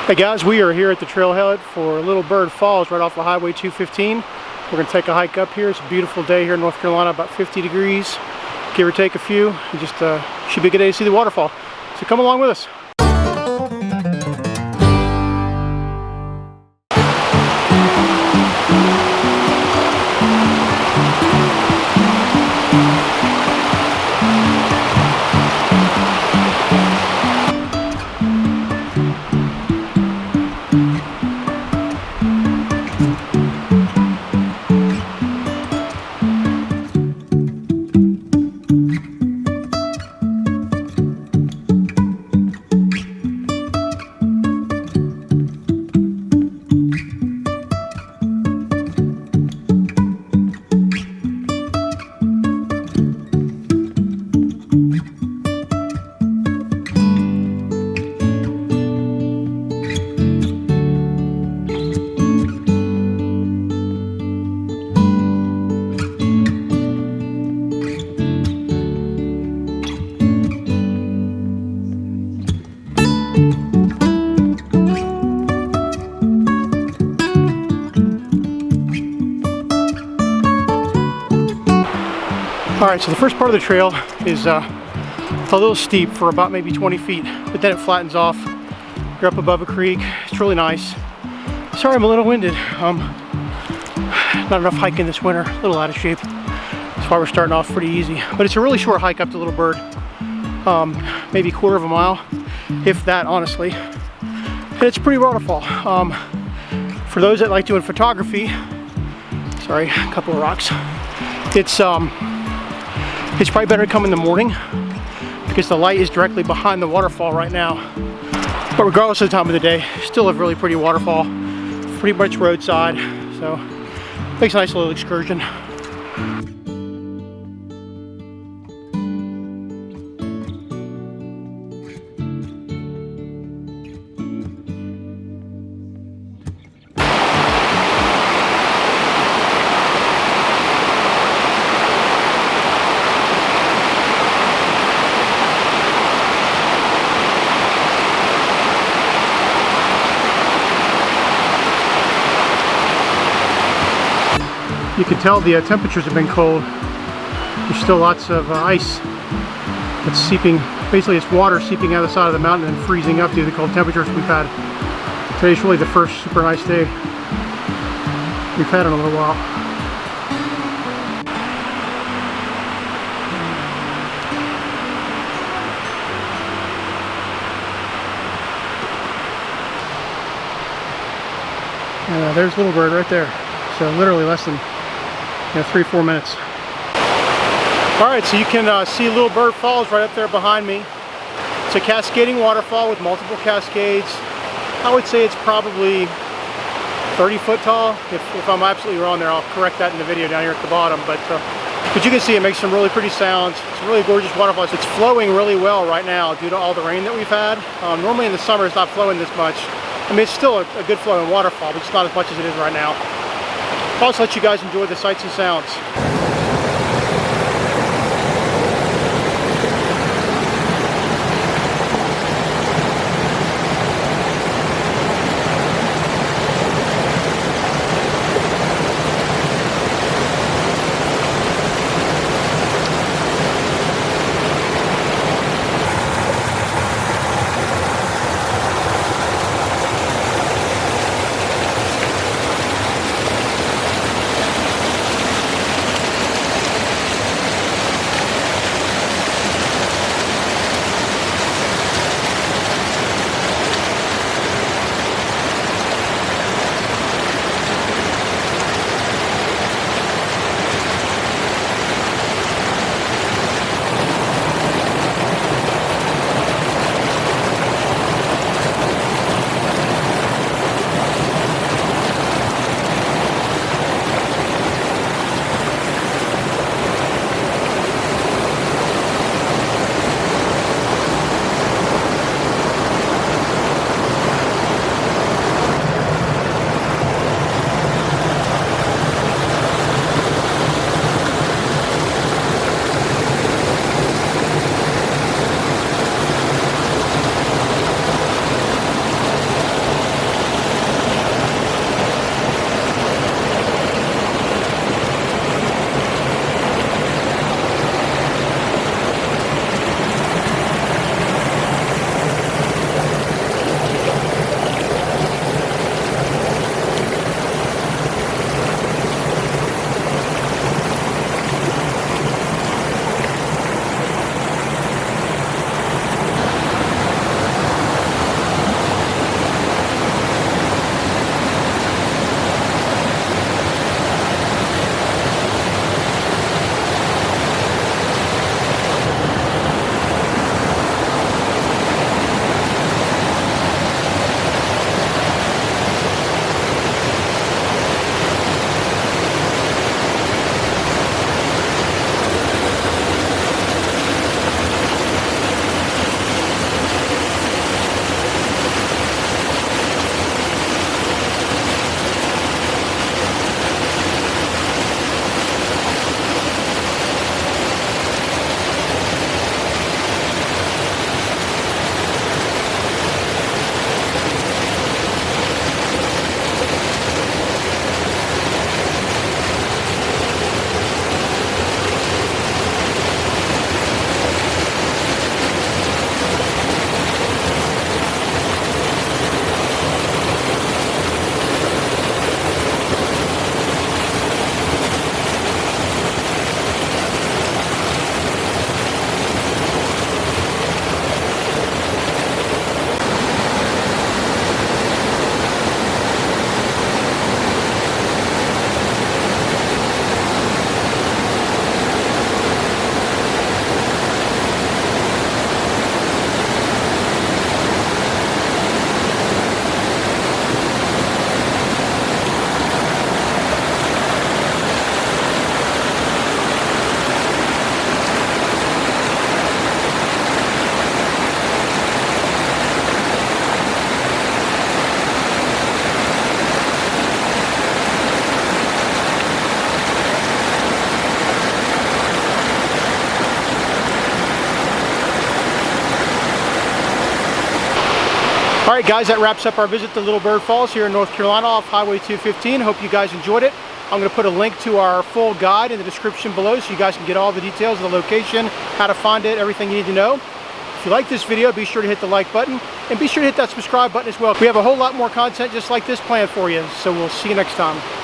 Hey guys, we are here at the trailhead for Little Bird Falls right off of Highway 215. We're going to take a hike up here. It's a beautiful day here in North Carolina, about 50 degrees, give or take a few. It just should be a good day to see the waterfall. So come along with us. Alright, so the first part of the trail is a little steep for about maybe 20 feet, but then it flattens off. You're up above a creek. It's really nice. Sorry I'm a little winded. Not enough hiking this winter, a little out of shape. That's why we're starting off pretty easy. But it's a really short hike up to Little Bird. Maybe a quarter of a mile, if that, honestly. And it's a pretty waterfall. For those that like doing photography, sorry, a couple of rocks. It's probably better to come in the morning because the light is directly behind the waterfall right now. But regardless of the time of the day, still a really pretty waterfall, pretty much roadside. So makes a nice little excursion. You can tell the temperatures have been cold. There's still lots of ice that's seeping. Basically, it's water seeping out of the side of the mountain and freezing up due to the cold temperatures we've had. Today's really the first super nice day we've had in a little while. There's Little Bird right there. So literally less than 3-4 minutes. Alright, so you can see Little Bird Falls right up there behind me. It's a cascading waterfall with multiple cascades. I would say it's probably 30 foot tall. If I'm absolutely wrong there, I'll correct that in the video down here at the bottom. But you can see it makes some really pretty sounds. It's a really gorgeous waterfall. It's flowing really well right now due to all the rain that we've had. Normally in the summer it's not flowing this much. I mean, it's still a good flowing waterfall, but it's not as much as it is right now. I'll also let you guys enjoy the sights and sounds. Alright guys, that wraps up our visit to Little Bird Falls here in North Carolina off Highway 215. Hope you guys enjoyed it. I'm going to put a link to our full guide in the description below so you guys can get all the details of the location, how to find it, everything you need to know. If you like this video, be sure to hit the like button and be sure to hit that subscribe button as well. We have a whole lot more content just like this planned for you, so we'll see you next time.